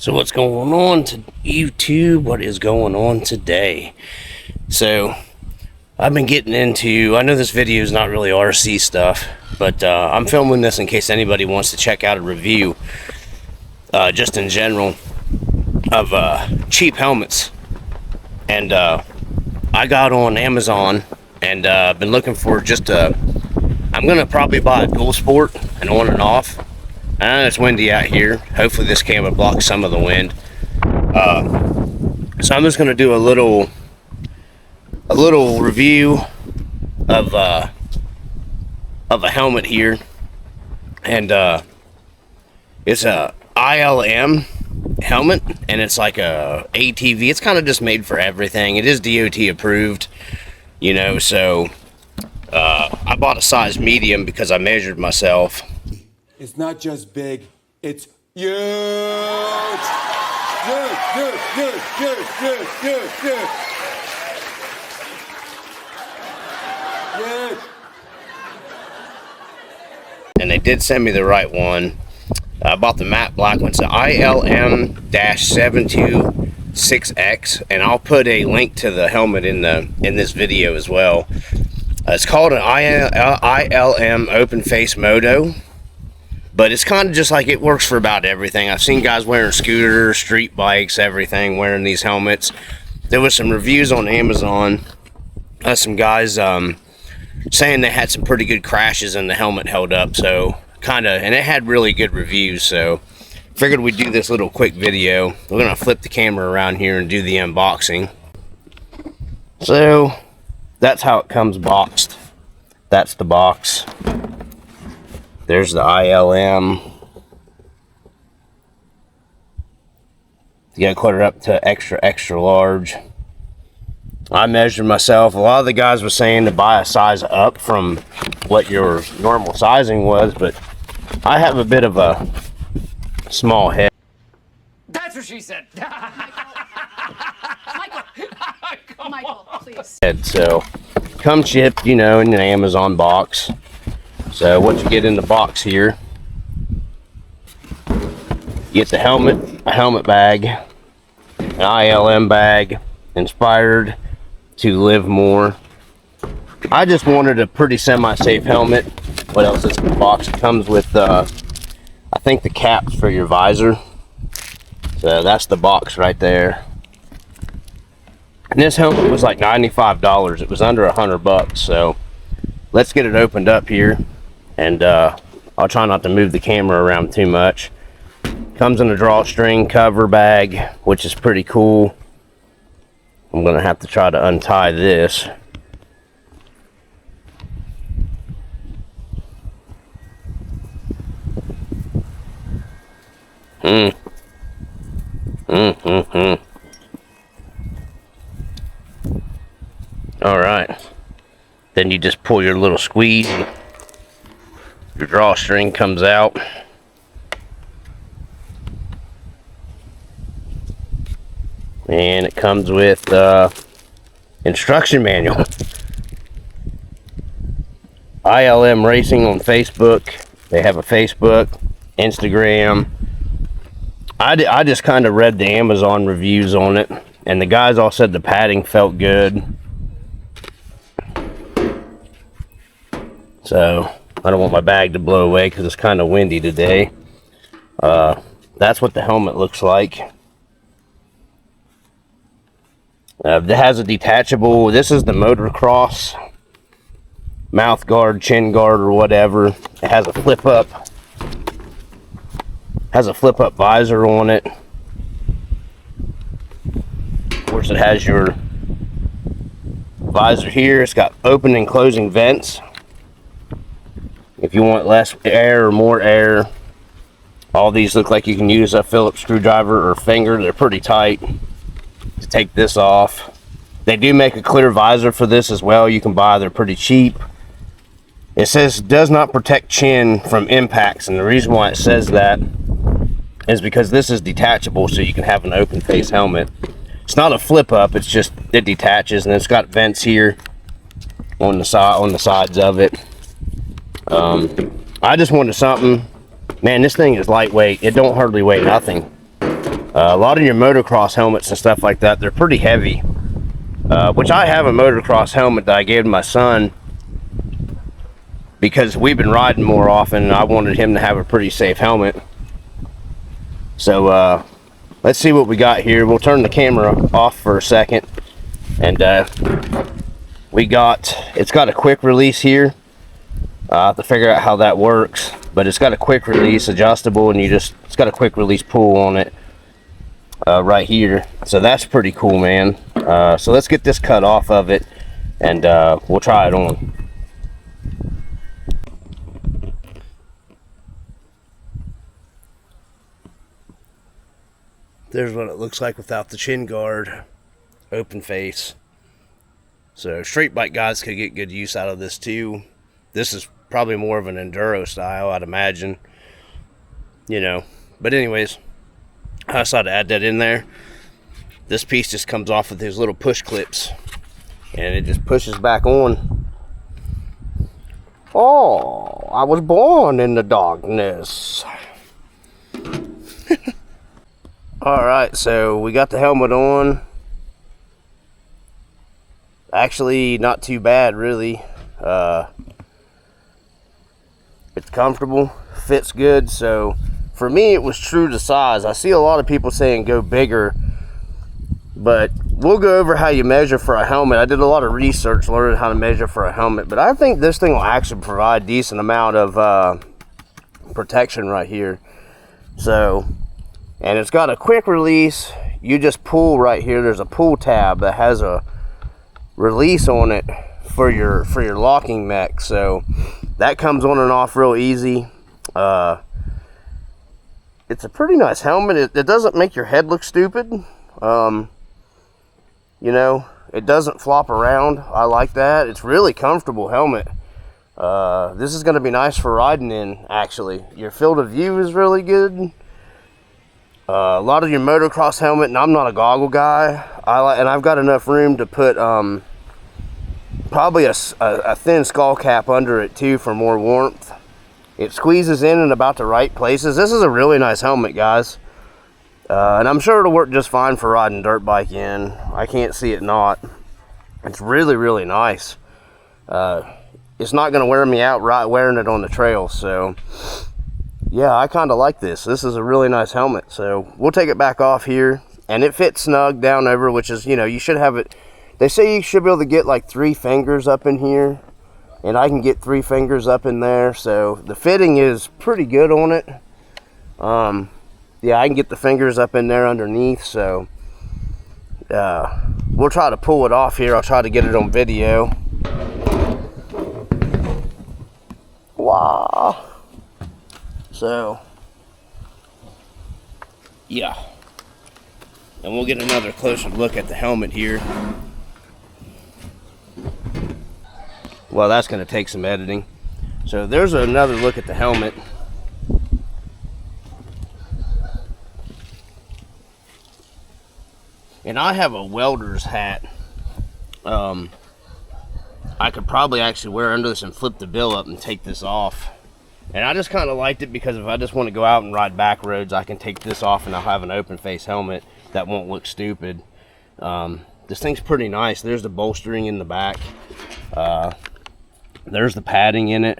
So what's going on to YouTube? What is going on today? So I've been getting into, I know this video is not really RC stuff, but I'm filming this in case anybody wants to check out a review, just in general, of cheap helmets. And I got on Amazon and been looking for just I'm gonna probably buy a dual sport, an on and off. I know it's windy out here. Hopefully this camera blocks some of the wind. So I'm just gonna do a little review of a helmet here, and it's a ILM helmet, and it's like a ATV. It's kind of just made for everything. It is DOT approved, you know. So I bought a size medium because I measured myself. It's not just big, it's huge! Huge! And they did send me the right one. I bought the matte black one. It's the ILM-726X, and I'll put a link to the helmet in this video as well. It's called an ILM open face moto. But it's kind of just like, it works for about everything. I've seen guys wearing scooters, street bikes, everything, wearing these helmets. There was some reviews on Amazon. Some guys saying they had some pretty good crashes and the helmet held up. So kind of, and it had really good reviews. So figured we'd do this little quick video. We're going to flip the camera around here and do the unboxing. So that's how it comes boxed. That's the box. There's the ILM. You gotta cut it up to extra large. I measured myself. A lot of the guys were saying to buy a size up from what your normal sizing was, but I have a bit of a small head. That's what she said. Michael, please. So, comes shipped, you know, in an Amazon box. So what you get in the box here, you get the helmet, a helmet bag, an ILM bag, inspired to live more. I just wanted a pretty semi-safe helmet. What else is in the box? It comes with, I think, the caps for your visor. So that's the box right there. And this helmet was like $95. It was under $100, so let's get it opened up here. And I'll try not to move the camera around too much. Comes in a drawstring cover bag, which is pretty cool. I'm gonna have to try to untie this. All right. Then you just pull your little squeeze. Your drawstring comes out. And it comes with instruction manual. ILM Racing on Facebook. They have a Facebook, Instagram. I just kind of read the Amazon reviews on it, and the guys all said the padding felt good. So I don't want my bag to blow away because it's kind of windy today. That's what the helmet looks like. It has a detachable, this is the motocross mouth guard, chin guard, or whatever. It has a flip up visor on it. Of course, it has your visor here. It's got open and closing vents. If you want less air or more air, all these look like you can use a Phillips screwdriver or finger. They're pretty tight to take this off. They do make a clear visor for this as well. You can buy, they're pretty cheap. It says does not protect chin from impacts, and the reason why it says that is because this is detachable, so you can have an open face helmet. It's not a flip up, it's just it detaches, and it's got vents here on the sides of it. I just wanted something, man, this thing is lightweight. It don't hardly weigh nothing. A lot of your motocross helmets and stuff like that, they're pretty heavy. Which I have a motocross helmet that I gave to my son because we've been riding more often and I wanted him to have a pretty safe helmet. So let's see what we got here. We'll turn the camera off for a second. And it's got a quick release here. I have to figure out how that works, but it's got a quick release, adjustable, and it's got a quick release pull on it right here. So that's pretty cool, man. So let's get this cut off of it, and we'll try it on. There's what it looks like without the chin guard, open face. So straight bike guys could get good use out of this too. This is probably more of an enduro style, I'd imagine, you know. But anyways, I decided to add that in there. This piece just comes off with these little push clips, and it just pushes back on. Oh, I was born in the darkness. All right, so we got the helmet on. Actually, not too bad, really. It's comfortable, fits good. So for me, it was true to size. I see a lot of people saying go bigger, but we'll go over how you measure for a helmet. I did a lot of research learning how to measure for a helmet, but I think this thing will actually provide a decent amount of protection right here. So, and it's got a quick release. You just pull right here. There's a pull tab that has a release on it for your locking mech. So that comes on and off real easy. It's a pretty nice helmet. It doesn't make your head look stupid. You know, it doesn't flop around. I like that. It's really comfortable helmet. This is going to be nice for riding in, actually. Your field of view is really good. A lot of your motocross helmet, and I'm not a goggle guy, and I've got enough room to put probably a thin skull cap under it too for more warmth. It squeezes in about the right places. This is a really nice helmet, guys. And I'm sure it'll work just fine for riding dirt bike in. I can't see it not. It's really, really nice. It's not going to wear me out wearing it on the trail. So, yeah, I kind of like this. This is a really nice helmet. So, we'll take it back off here. And it fits snug down over, which is, you know, you should have it. They say you should be able to get like 3 fingers up in here. And I can get 3 fingers up in there. So, the fitting is pretty good on it. Yeah, I can get the fingers up in there underneath, so we'll try to pull it off here. I'll try to get it on video. Wow. So, yeah. And we'll get another closer look at the helmet here. Well, that's going to take some editing. So, there's another look at the helmet. And I have a welder's hat. I could probably actually wear under this and flip the bill up and take this off. And I just kind of liked it because if I just want to go out and ride back roads, I can take this off and I'll have an open face helmet that won't look stupid. This thing's pretty nice. There's the bolstering in the back. There's the padding in it.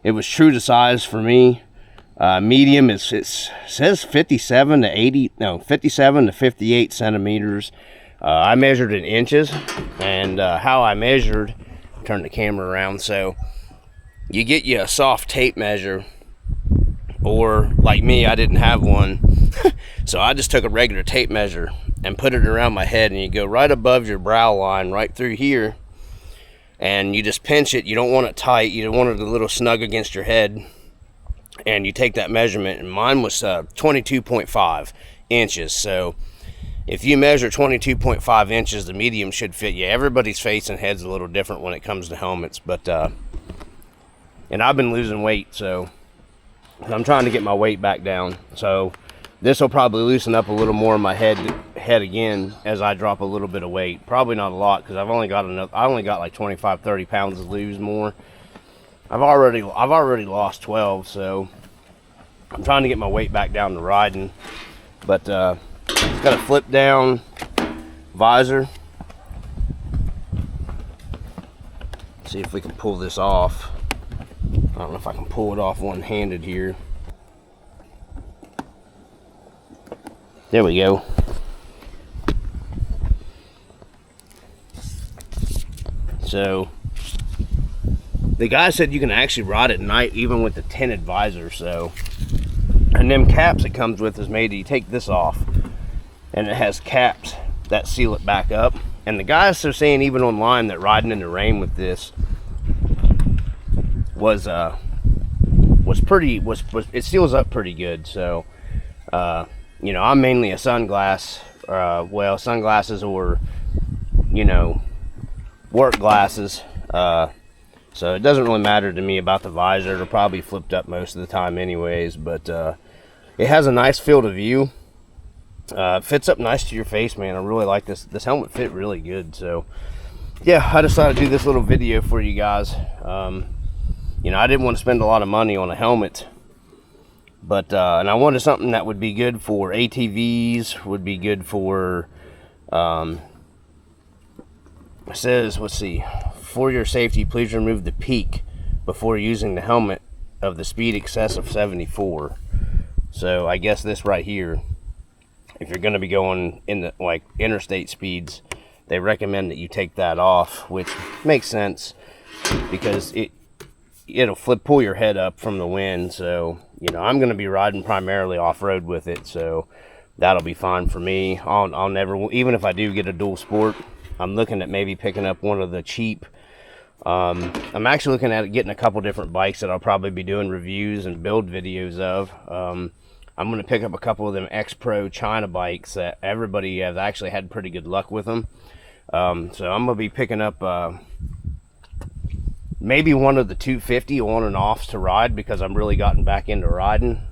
It was true to size for me. Medium it says 57 to 58 centimeters. I measured in inches, and how I measured, turn the camera around, so you get you a soft tape measure, or like me, I didn't have one. So I just took a regular tape measure and put it around my head, and you go right above your brow line right through here, and you just pinch it. You don't want it tight, you don't want it a little snug against your head. And you take that measurement, and mine was 22.5 inches. So if you measure 22.5 inches, the medium should fit you. Everybody's face and head's a little different when it comes to helmets, but and I've been losing weight, so I'm trying to get my weight back down. So this will probably loosen up a little more in my head again as I drop a little bit of weight. Probably not a lot, because I've only got like 25-30 pounds to lose more. I've already lost 12, so I'm trying to get my weight back down to riding. But It's got a flip down visor. See if we can pull this off. I don't know if I can pull it off one-handed here. There we go. So the guy said you can actually ride at night even with the tinted visor. So, and them caps it comes with is made, you take this off and it has caps that seal it back up. And the guys are saying even online that riding in the rain with this was it seals up pretty good. So you know, I'm mainly a sunglasses or, you know, work glasses, so it doesn't really matter to me about the visor. It'll probably be flipped up most of the time anyways, but it has a nice field of view. It fits up nice to your face, man. I really like this helmet fit really good. So yeah, I decided to do this little video for you guys. You know, I didn't want to spend a lot of money on a helmet, but and I wanted something that would be good for ATVs, would be good for it says, let's see, for your safety, please remove the peak before using the helmet of the speed excess of 74. So I guess this right here, if you're going to be going in the like interstate speeds, they recommend that you take that off, which makes sense because it'll pull your head up from the wind. So, you know, I'm going to be riding primarily off-road with it, so that'll be fine for me. I'll never, even if I do get a dual sport, I'm looking at maybe picking up one of the cheap, I'm actually looking at getting a couple different bikes that I'll probably be doing reviews and build videos of. I'm going to pick up a couple of them X-Pro China bikes that everybody has actually had pretty good luck with them. So I'm going to be picking up maybe one of the 250 on and offs to ride, because I'm really gotten back into riding.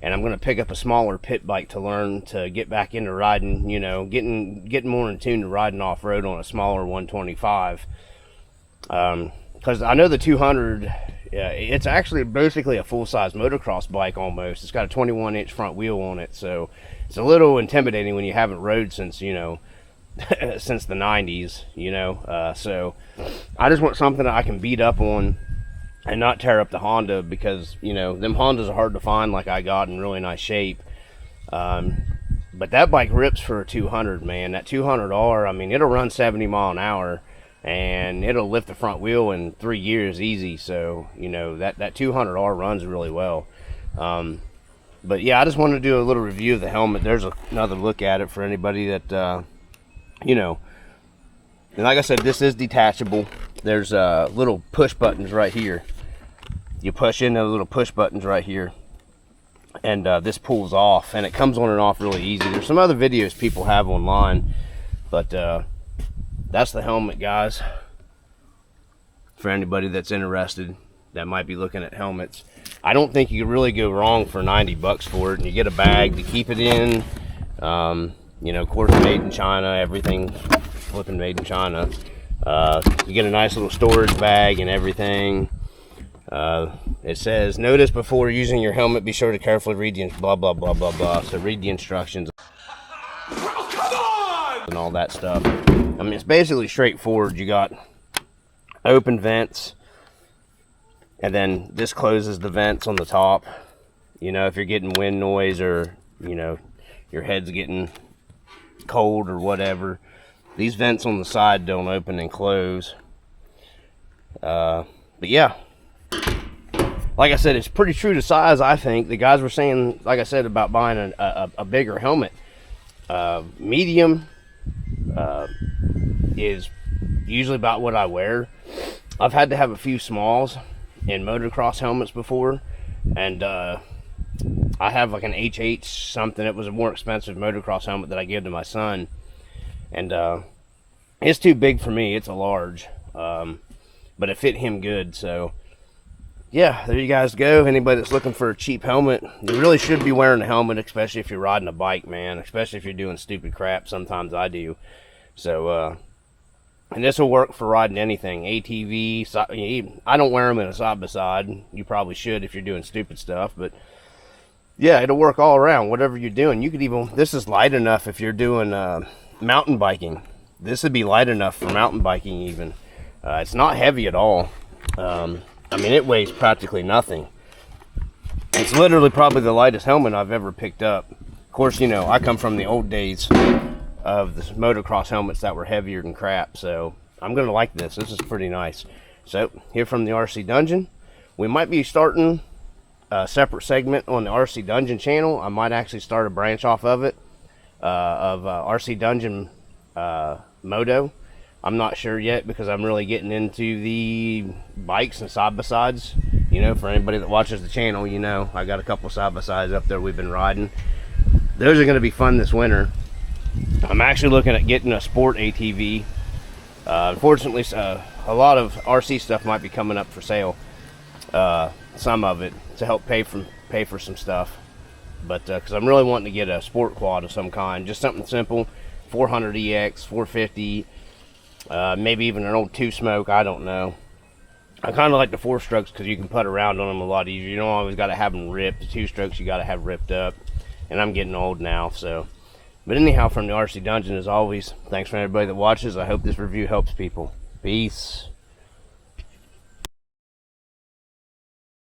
And I'm going to pick up a smaller pit bike to learn to get back into riding, you know, getting more in tune to riding off-road on a smaller 125. Because I know the 200, it's actually basically a full-size motocross bike almost. It's got a 21-inch front wheel on it, so it's a little intimidating when you haven't rode since, you know, since the 90s, you know. So I just want something that I can beat up on and not tear up the Honda, because, you know, them Hondas are hard to find like I got in really nice shape. But that bike rips for a 200, man. That 200R, I mean, it'll run 70 mile an hour and it'll lift the front wheel in 3 years easy. So, you know, that 200R runs really well. But yeah, I just wanted to do a little review of the helmet. There's another look at it for anybody that, you know. And like I said, this is detachable. There's little push buttons right here. You push in those little push buttons right here, and this pulls off, and it comes on and off really easy. There's some other videos people have online, but that's the helmet, guys, for anybody that's interested that might be looking at helmets. I don't think you could really go wrong for 90 bucks for it, and you get a bag to keep it in. You know, of course, made in China, everything flipping made in China. You get a nice little storage bag and everything. It says, notice before using your helmet, be sure to carefully read the blah blah blah blah blah. So read the instructions. Oh, come on! And all that stuff. I mean, it's basically straightforward. You got open vents, and then this closes the vents on the top. You know, if you're getting wind noise, or, you know, your head's getting cold or whatever, these vents on the side don't open and close. But yeah, like I said, it's pretty true to size, I think. The guys were saying, like I said, about buying a bigger helmet. Medium is usually about what I wear. I've had to have a few smalls in motocross helmets before, and I have like an HH something. It was a more expensive motocross helmet that I gave to my son, and it's too big for me. It's a large, but it fit him good. So yeah, there you guys go. Anybody that's looking for a cheap helmet, you really should be wearing a helmet, especially if you're riding a bike, man. Especially if you're doing stupid crap. Sometimes I do. So and this will work for riding anything, ATV. I don't wear them in a side by side. You probably should if you're doing stupid stuff, but Yeah, it'll work all around, whatever you're doing. You could even, this is light enough if you're doing mountain biking. This would be light enough for mountain biking even. It's not heavy at all. I mean, it weighs practically nothing. It's literally probably the lightest helmet I've ever picked up. Of course, you know, I come from the old days of the motocross helmets that were heavier than crap, so I'm going to like this. This is pretty nice. So, here from the RC Dungeon, we might be starting a separate segment on the RC Dungeon channel. I might actually start a branch off of it, RC Dungeon Moto. I'm not sure yet because I'm really getting into the bikes and side-by-sides. You know, for anybody that watches the channel, you know, I got a couple side-by-sides up there we've been riding. Those are going to be fun this winter. I'm actually looking at getting a sport ATV. Unfortunately, a lot of RC stuff might be coming up for sale. Some of it to help pay for some stuff. But because I'm really wanting to get a sport quad of some kind, just something simple, 400EX, 450, maybe even an old 2-smoke, I don't know. I kind of like the 4-strokes because you can put around on them a lot easier. You don't always got to have them ripped. The 2-strokes you got to have ripped up. And I'm getting old now, so. But anyhow, from the RC Dungeon, as always, thanks for everybody that watches. I hope this review helps people. Peace.